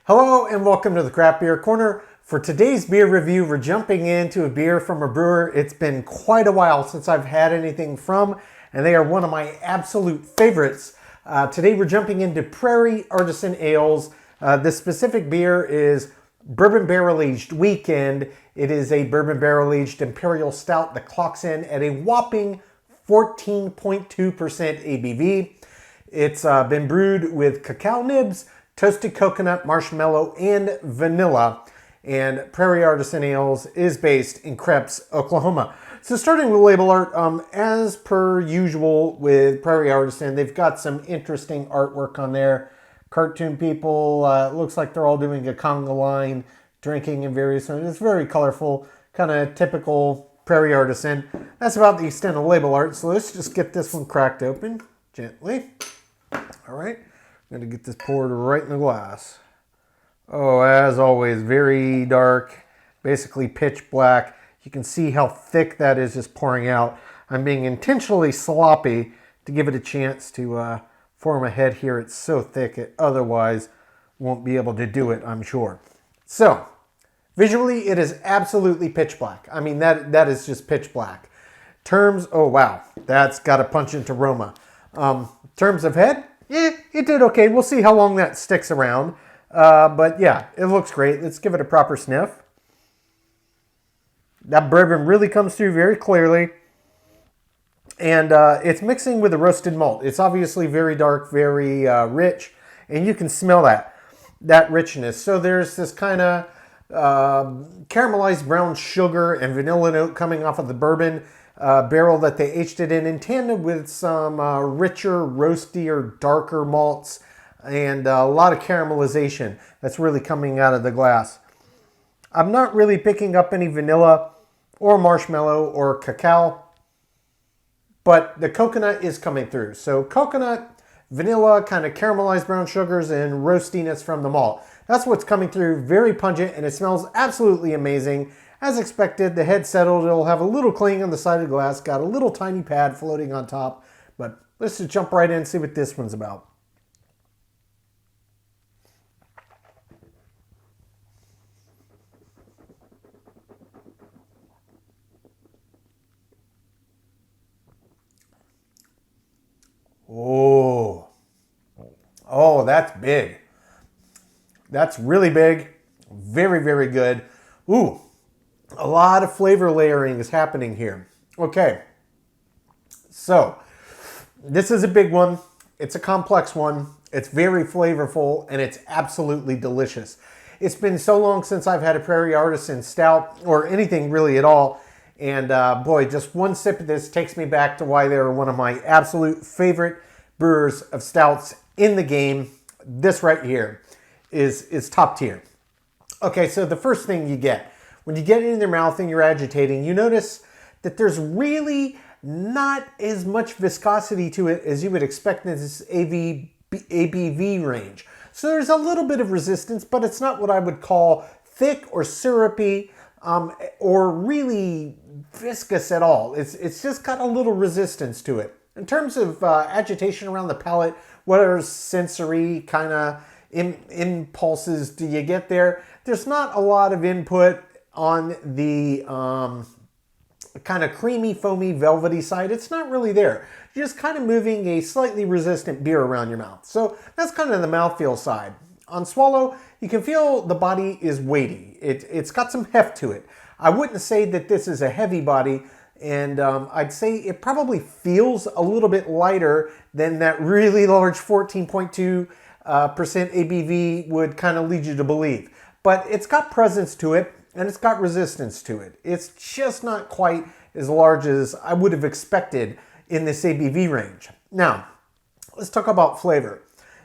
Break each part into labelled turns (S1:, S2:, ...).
S1: Hello and welcome to the Craft Beer Corner. For today's beer review, we're jumping into a beer from a brewer it's been quite a while since I've had anything from, and they are one of my absolute favorites. Today we're jumping into Prairie Artisan Ales. This specific beer is Bourbon Barrel-Aged Weekend. It is a Bourbon Barrel-Aged Imperial Stout that clocks in at a whopping 14.2% ABV. It's been brewed with cacao nibs, toasted coconut, marshmallow, and vanilla. And Prairie Artisan Ales is based in Krebs, Oklahoma. So starting with label art, as per usual with Prairie Artisan, they've got some interesting artwork on there. Cartoon people, looks like they're all doing a conga line, drinking in various things. It's very colorful, kind of typical Prairie Artisan. That's about the extent of label art. So let's just get this one cracked open gently. All right. I'm going to get this poured right in the glass. Oh, as always, very dark, basically pitch black. You can see how thick that is just pouring out. I'm being intentionally sloppy to give it a chance to form a head here. It's so thick it otherwise won't be able to do it, I'm sure. So, visually it is absolutely pitch black. I mean, that is just pitch black. Terms, oh wow, that's got a pungent aroma. Terms of head, it did okay. We'll see how long that sticks around. But yeah, it looks great. Let's give it a proper sniff. That bourbon really comes through very clearly. And it's mixing with the roasted malt. It's obviously very dark, very rich. And you can smell that richness. So there's this kind of caramelized brown sugar and vanilla note coming off of the bourbon barrel that they aged it in tandem with some richer, roastier, darker malts and a lot of caramelization that's really coming out of the glass. I'm not really picking up any vanilla or marshmallow or cacao, but the coconut is coming through. So coconut, vanilla, kind of caramelized brown sugars, and roastiness from the malt. That's what's coming through, very pungent, and it smells absolutely amazing. As expected, the head settled. It'll have a little cling on the side of the glass, got a little tiny pad floating on top. But let's just jump right in and see what this one's about. Oh, that's big. That's really big. Very, very good. Ooh. A lot of flavor layering is happening here. Okay, so this is a big one. It's a complex one. It's very flavorful and it's absolutely delicious. It's been so long since I've had a Prairie Artisan Stout or anything really at all. And boy, just one sip of this takes me back to why they were one of my absolute favorite brewers of stouts in the game. This right here is top tier. Okay, so the first thing you get, when you get it in your mouth and you're agitating, you notice that there's really not as much viscosity to it as you would expect in this ABV range. So there's a little bit of resistance, but it's not what I would call thick or syrupy or really viscous at all. It's just got a little resistance to it. In terms of agitation around the palate, what are sensory kind of impulses do you get there? There's not a lot of input on the kind of creamy, foamy, velvety side. It's not really there. You're just kind of moving a slightly resistant beer around your mouth. So that's kind of the mouthfeel side. On swallow, you can feel the body is weighty. It's got some heft to it. I wouldn't say that this is a heavy body, and I'd say it probably feels a little bit lighter than that really large 14.2% ABV would kind of lead you to believe. But it's got presence to it, and it's got resistance to it. It's just not quite as large as I would have expected in this ABV range. Now, let's talk about flavor.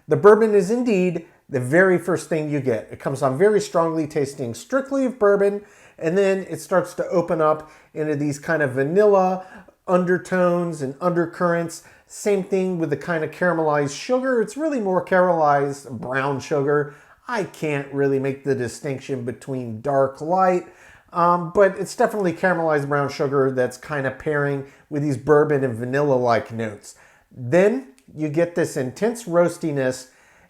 S1: The bourbon is indeed the very first thing you get. It comes on very strongly, tasting strictly of bourbon, and then it starts to open up into these kind of vanilla undertones and undercurrents. Same thing with the kind of caramelized sugar. It's really more caramelized brown sugar. I can't really make the distinction between dark, light, but it's definitely caramelized brown sugar that's kind of pairing with these bourbon and vanilla-like notes. Then you get this intense roastiness,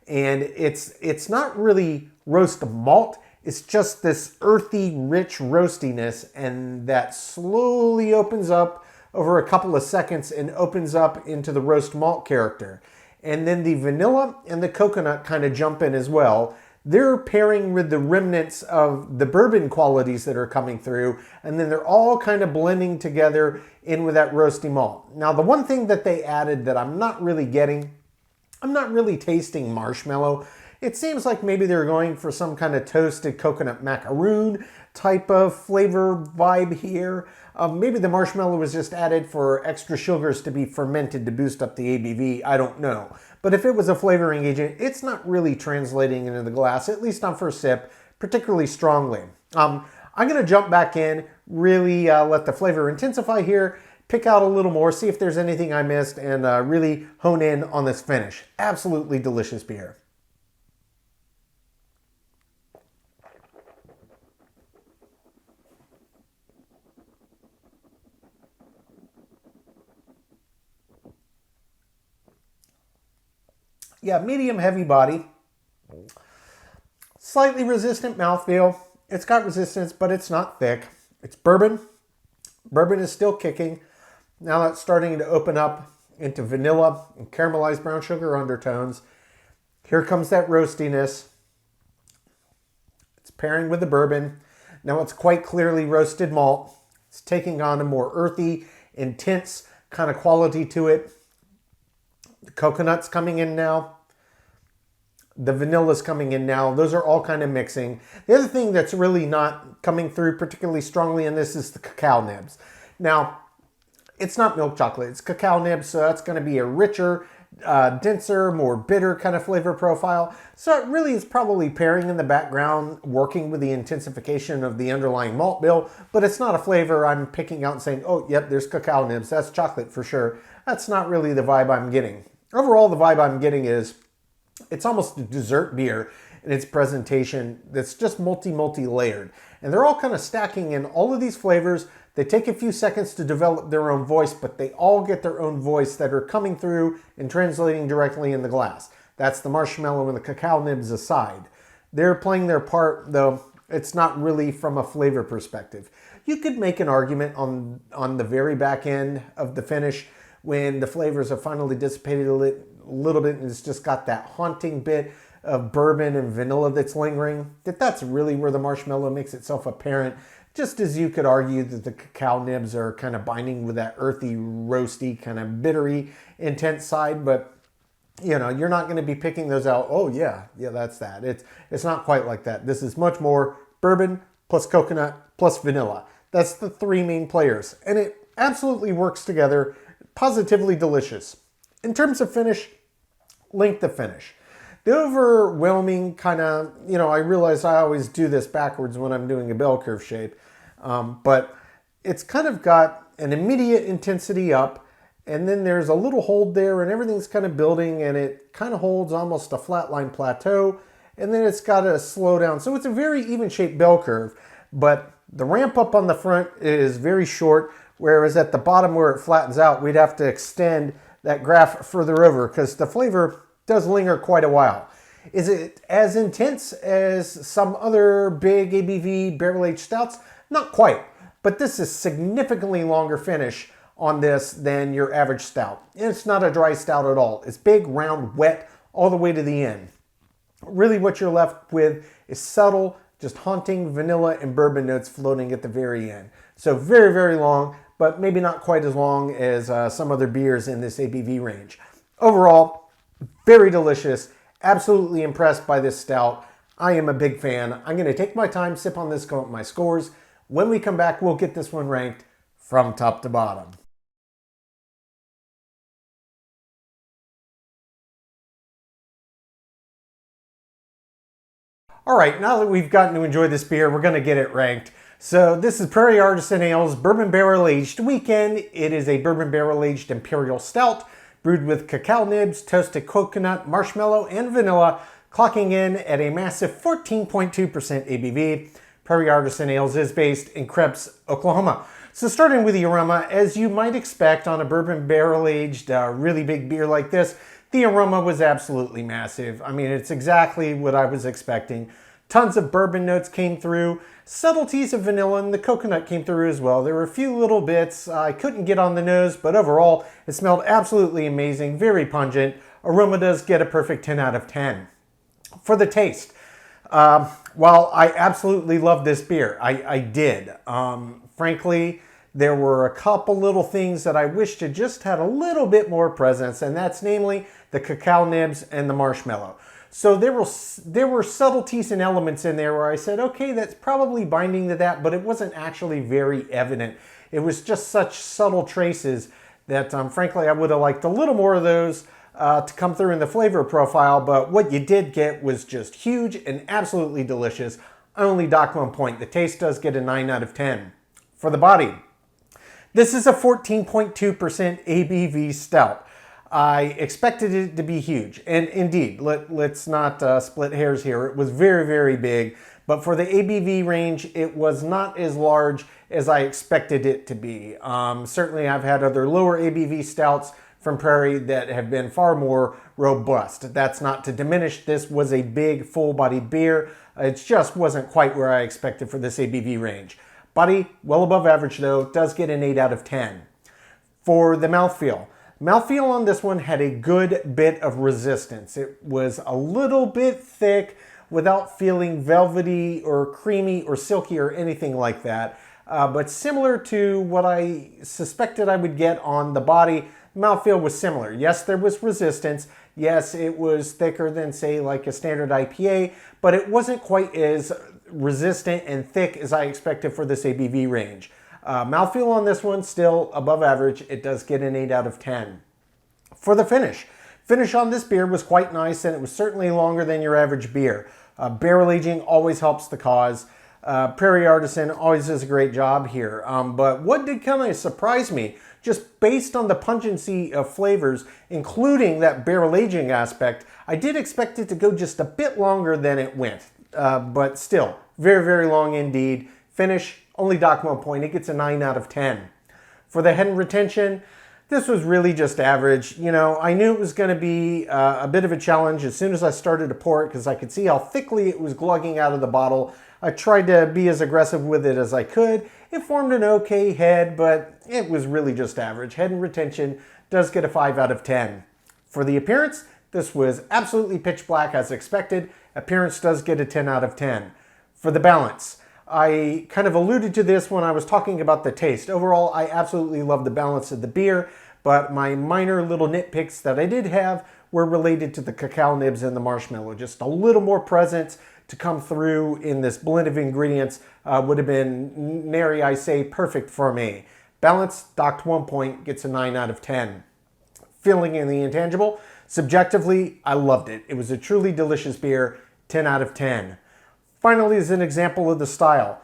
S1: and it's not really roast malt. It's just this earthy, rich roastiness, and that slowly opens up over a couple of seconds and opens up into the roast malt character. And then the vanilla and the coconut kind of jump in as well. They're pairing with the remnants of the bourbon qualities that are coming through, and then they're all kind of blending together in with that roasty malt. Now, the one thing that they added that I'm not really getting, I'm not really tasting marshmallow. It seems like maybe they're going for some kind of toasted coconut macaroon type of flavor vibe here. Maybe the marshmallow was just added for extra sugars to be fermented to boost up the ABV. I don't know. But if it was a flavoring agent, it's not really translating into the glass, at least on first sip, particularly strongly. I'm going to jump back in, really let the flavor intensify here, pick out a little more, see if there's anything I missed, and really hone in on this finish. Absolutely delicious beer. Yeah, medium heavy body. Slightly resistant mouthfeel. It's got resistance, but it's not thick. It's bourbon. Bourbon is still kicking. Now that's starting to open up into vanilla and caramelized brown sugar undertones. Here comes that roastiness. It's pairing with the bourbon. Now it's quite clearly roasted malt. It's taking on a more earthy, intense kind of quality to it. The coconut's coming in now. The vanilla's coming in now. Those are all kind of mixing. The other thing that's really not coming through particularly strongly in this is the cacao nibs. Now, it's not milk chocolate. It's cacao nibs, so that's going to be a richer, denser, more bitter kind of flavor profile. So it really is probably pairing in the background, working with the intensification of the underlying malt bill, but it's not a flavor I'm picking out and saying, oh, yep, there's cacao nibs. That's chocolate for sure. That's not really the vibe I'm getting. Overall, the vibe I'm getting is it's almost a dessert beer in its presentation that's just multi-layered. And they're all kind of stacking in all of these flavors. They take a few seconds to develop their own voice, but they all get their own voice that are coming through and translating directly in the glass. That's the marshmallow and the cacao nibs aside. They're playing their part, though it's not really from a flavor perspective. You could make an argument on the very back end of the finish when the flavors have finally dissipated a little bit and it's just got that haunting bit of bourbon and vanilla that's lingering, that's really where the marshmallow makes itself apparent. Just as you could argue that the cacao nibs are kind of binding with that earthy, roasty, kind of bittery, intense side, but you know, you're not going to be picking those out. Oh yeah, that's that. It's not quite like that. This is much more bourbon plus coconut plus vanilla. That's the three main players, and it absolutely works together. Positively delicious. In terms of finish, length of finish. The overwhelming kind of, I realize I always do this backwards when I'm doing a bell curve shape, but it's kind of got an immediate intensity up, and then there's a little hold there, and everything's kind of building, and it kind of holds almost a flatline plateau, and then it's got a slow down. So it's a very even-shaped bell curve, but the ramp up on the front is very short, whereas at the bottom where it flattens out, we'd have to extend that graph further over because the flavor does linger quite a while. Is it as intense as some other big ABV barrel-aged stouts? Not quite, but this is significantly longer finish on this than your average stout. And it's not a dry stout at all. It's big, round, wet, all the way to the end. Really what you're left with is subtle, just haunting vanilla and bourbon notes floating at the very end. So very, very long, but maybe not quite as long as some other beers in this ABV range. Overall, very delicious. Absolutely impressed by this stout. I am a big fan. I'm going to take my time, sip on this, go up my scores. When we come back, we'll get this one ranked from top to bottom. All right, now that we've gotten to enjoy this beer, we're going to get it ranked. So this is Prairie Artisan Ales Bourbon Barrel-Aged Weekend. It is a Bourbon Barrel-Aged Imperial Stout brewed with cacao nibs, toasted coconut, marshmallow, and vanilla, clocking in at a massive 14.2% ABV. Prairie Artisan Ales is based in Krebs, Oklahoma. So starting with the aroma, as you might expect on a bourbon barrel-aged, really big beer like this, the aroma was absolutely massive. I mean, it's exactly what I was expecting. Tons of bourbon notes came through. Subtleties of vanilla, and the coconut came through as well. There were a few little bits I couldn't get on the nose, but overall it smelled absolutely amazing, very pungent. Aroma does get a perfect 10 out of 10. For the taste, while I absolutely love this beer, I did. Frankly, there were a couple little things that I wished it just had a little bit more presence, and that's namely the cacao nibs and the marshmallow. So there were subtleties and elements in there where I said, okay, that's probably binding to that, but it wasn't actually very evident. It was just such subtle traces that, frankly, I would have liked a little more of those to come through in the flavor profile, but what you did get was just huge and absolutely delicious. I only dock 1 point. The taste does get a 9 out of 10. For the body, this is a 14.2% ABV stout. I expected it to be huge, and indeed, let's not split hairs here. It was very, very big, but for the ABV range, it was not as large as I expected it to be. Certainly, I've had other lower ABV stouts from Prairie that have been far more robust. That's not to diminish. This was a big, full-bodied beer. It just wasn't quite where I expected for this ABV range. Body, well above average though, does get an 8 out of 10. For the mouthfeel. Mouthfeel on this one had a good bit of resistance. It was a little bit thick without feeling velvety or creamy or silky or anything like that. But similar to what I suspected I would get on the body, mouthfeel was similar. Yes, there was resistance. Yes, it was thicker than, say, like a standard IPA, but it wasn't quite as resistant and thick as I expected for this ABV range. Mouthfeel on this one, still above average. It does get an 8 out of 10. For the finish. Finish on this beer was quite nice, and it was certainly longer than your average beer. Barrel aging always helps the cause. Prairie Artisan always does a great job here. But what did kind of surprise me, just based on the pungency of flavors, including that barrel aging aspect, I did expect it to go just a bit longer than it went. But still, very, very long indeed. Finish, only dock 1 point. It gets a 9 out of 10. For the head and retention, this was really just average. You know, I knew it was going to be a bit of a challenge as soon as I started to pour it because I could see how thickly it was glugging out of the bottle. I tried to be as aggressive with it as I could. It formed an okay head, but it was really just average. Head and retention does get a 5 out of 10. For the appearance, this was absolutely pitch black as expected. Appearance does get a 10 out of 10. For the balance, I kind of alluded to this when I was talking about the taste. Overall, I absolutely love the balance of the beer, but my minor little nitpicks that I did have were related to the cacao nibs and the marshmallow. Just a little more presence to come through in this blend of ingredients would have been, nary I say, perfect for me. Balance, docked 1 point, gets a 9 out of 10. Feeling in the intangible, subjectively, I loved it. It was a truly delicious beer, 10 out of 10. Finally, as an example of the style,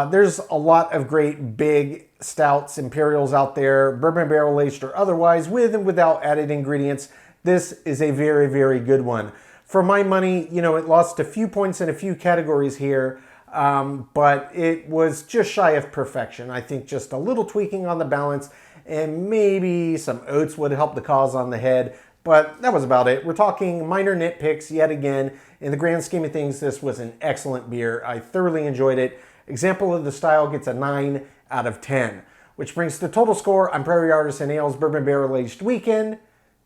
S1: there's a lot of great big stouts, imperials out there, bourbon barrel-aged or otherwise, with and without added ingredients. This is a very, very good one. For my money, you know, it lost a few points in a few categories here, but it was just shy of perfection. I think just a little tweaking on the balance and maybe some oats would help the cause on the head, but that was about it. We're talking minor nitpicks yet again. In the grand scheme of things, this was an excellent beer. I thoroughly enjoyed it. Example of the style gets a 9 out of 10, which brings the total score on Prairie Artisan Ales Bourbon Barrel-Aged Weekend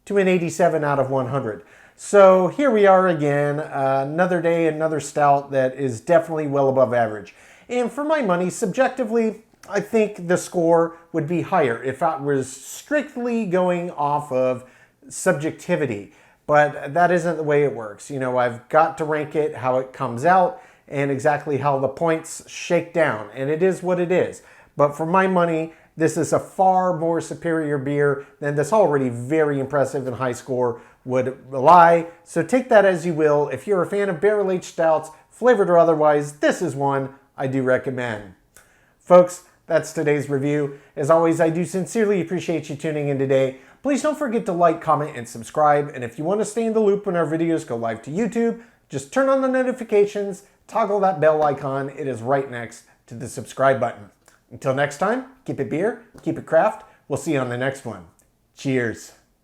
S1: to an 87 out of 100. So here we are again, another day, another stout that is definitely well above average. And for my money, subjectively, I think the score would be higher if I was strictly going off of subjectivity. But that isn't the way it works. You know, I've got to rank it how it comes out and exactly how the points shake down. And it is what it is. But for my money, this is a far more superior beer than this already very impressive and high score would lie. So take that as you will. If you're a fan of barrel-aged stouts, flavored or otherwise, this is one I do recommend. Folks, that's today's review. As always, I do sincerely appreciate you tuning in today. Please don't forget to like, comment, and subscribe. And if you want to stay in the loop when our videos go live to YouTube, just turn on the notifications, toggle that bell icon. It is right next to the subscribe button. Until next time, keep it beer, keep it craft. We'll see you on the next one. Cheers.